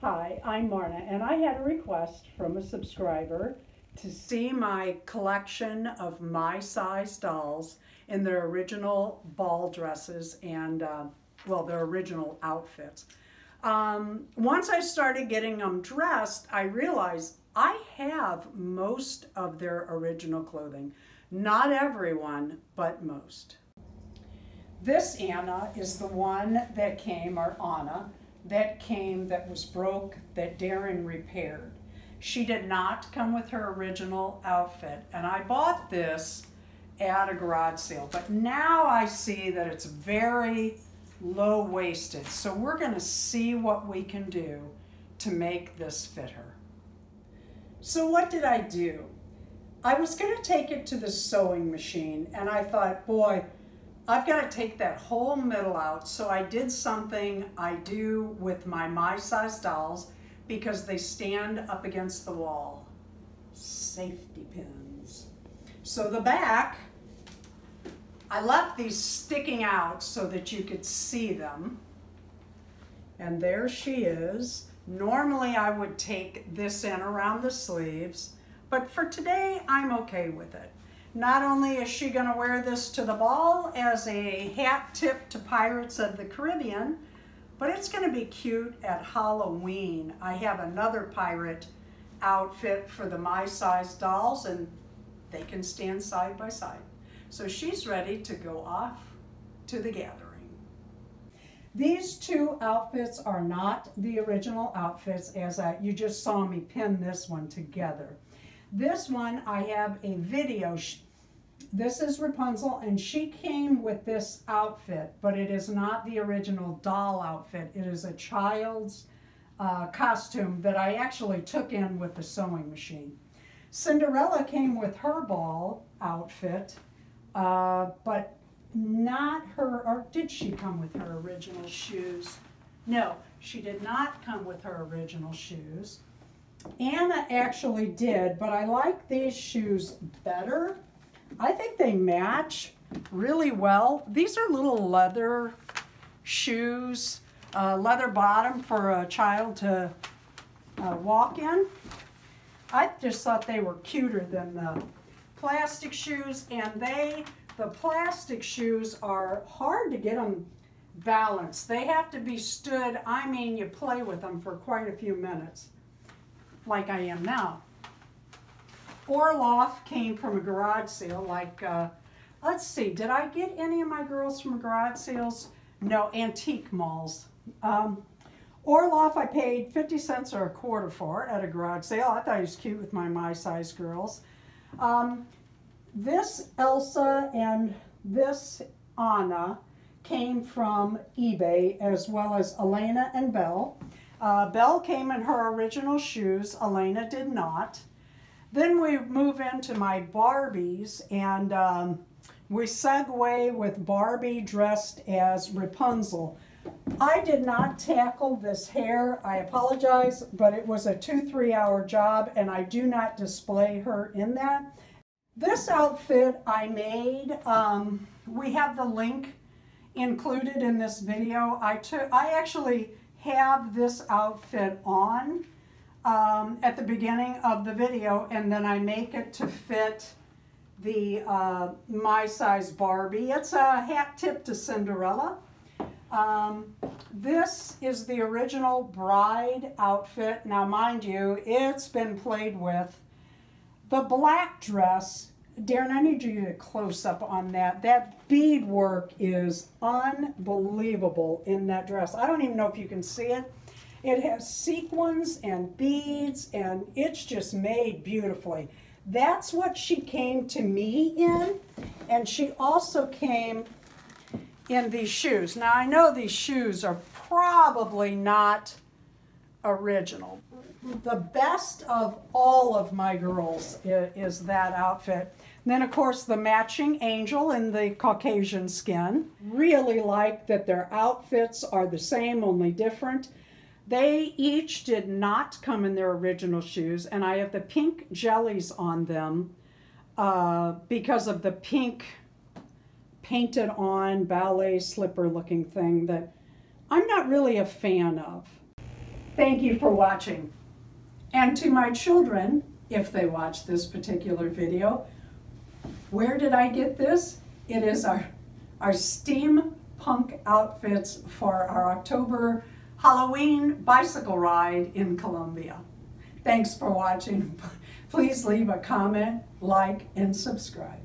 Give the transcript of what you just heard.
Hi, I'm Marna, and I had a request from a subscriber to see my collection of My Size dolls in their original ball dresses and, well, their original outfits. Once I started getting them dressed, I realized I have most of their original clothing. Not everyone, but most. This Anna is the one that came, or Anna, that was broke, that Darren repaired. She did not come with her original outfit, and I bought this at a garage sale, but now I see that it's very low-waisted, so we're going to see what we can do to make this fit her. So what did I do? I was going to take it to the sewing machine, and I thought, boy, I've got to take that whole middle out, so I did something I do with my Size dolls because they stand up against the wall. Safety pins. So the back, I left these sticking out so that you could see them. And there she is. Normally I would take this in around the sleeves, but for today I'm okay with it. Not only is she going to wear this to the ball as a hat tip to Pirates of the Caribbean, but it's going to be cute at Halloween. I have another pirate outfit for the My Size dolls, and they can stand side by side. So she's ready to go off to the gathering. These two outfits are not the original outfits, as you just saw me pin this one together. This one, I have a video. This is Rapunzel, and she came with this outfit, but it is not the original doll outfit. It is a child's costume that I actually took in with the sewing machine. Cinderella came with her ball outfit, but not her, or did she come with her original shoes? No, she did not come with her original shoes. Anna actually did, but I like these shoes better. I think they match really well. These are little leather shoes, leather bottom for a child to walk in. I just thought they were cuter than the plastic shoes, and the plastic shoes are hard to get them balanced. They have to be stood, I mean, you play with them for quite a few minutes, like I am now. Orloff came from a garage sale, like, let's see, did I get any of my girls from garage sales? No, antique malls. Orloff I paid 50 cents or a quarter for at a garage sale. I thought he was cute with my Size girls. This Elsa and this Anna came from eBay, as well as Elena and Belle. Belle came in her original shoes. Elena did not. Then we move into my Barbies, and we segue with Barbie dressed as Rapunzel. I did not tackle this hair. I apologize, but it was a 2-3 hour job, and I do not display her in that. This outfit I made, we have the link included in this video. I actually have this outfit on at the beginning of the video, and then I make it to fit the My Size Barbie. It's a hat tip to Cinderella. This is the original bride outfit. Now, mind you, it's been played with. The black dress, Darren, I need you to close up on that. That bead work is unbelievable in that dress. I don't even know if you can see it. It has sequins and beads, and it's just made beautifully. That's what she came to me in, and she also came in these shoes. Now, I know these shoes are probably not original. The best of all of my girls is that outfit. And then, of course, the matching angel in the Caucasian skin. Really like that their outfits are the same, only different. They each did not come in their original shoes, and I have the pink jellies on them because of the pink painted on ballet slipper looking thing that I'm not really a fan of. Thank you for watching. And to my children, if they watch this particular video, where did I get this? It is our steampunk outfits for our October Halloween bicycle ride in Columbia. Thanks for watching. Please leave a comment, like, and subscribe.